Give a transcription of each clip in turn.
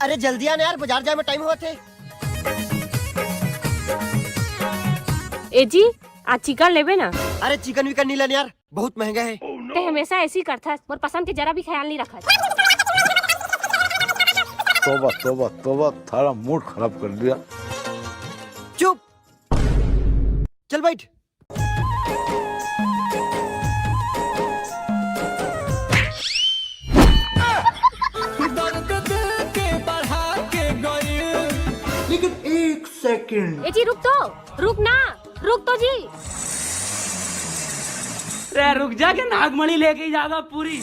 अरे जल्दी आना यार, बाजार जाए में टाइम हुआ थे। ए जी आज चिकन लेबे ना। अरे चिकन विकन नहीं लेने यार, बहुत महंगा है। ते हमेशा ऐसी करता है, मोर पसंद के जरा भी ख्याल नहीं रखा। तोबा तोबा तोबा, थारा मूड खराब कर दिया। चुप, चल बैठ। लेकिन एक सेकंड। ए जी रुक तो जी। रे रुक जा के नागमणि लेके जाएगा पूरी।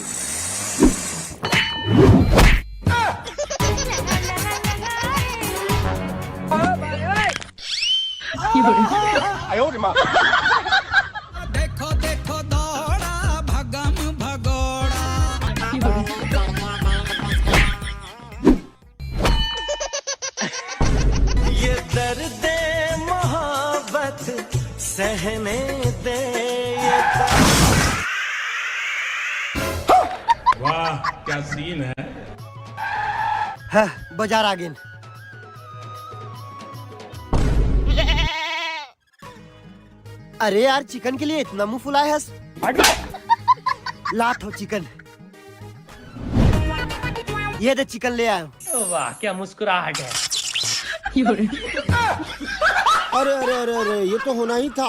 देखो देखो दौड़ा भगम भगोड़ा। ये दर्द मोहब्बत सहने दे। वाह क्या सीन है। हाँ, बाजार आ गए। अरे यार चिकन के लिए इतना मुंह फुलाए हस। लात हो चिकन। ये दे चिकन ले आया। वाह क्या मुस्कुराहट है। अरे अरे अरे अरे, ये तो होना ही था।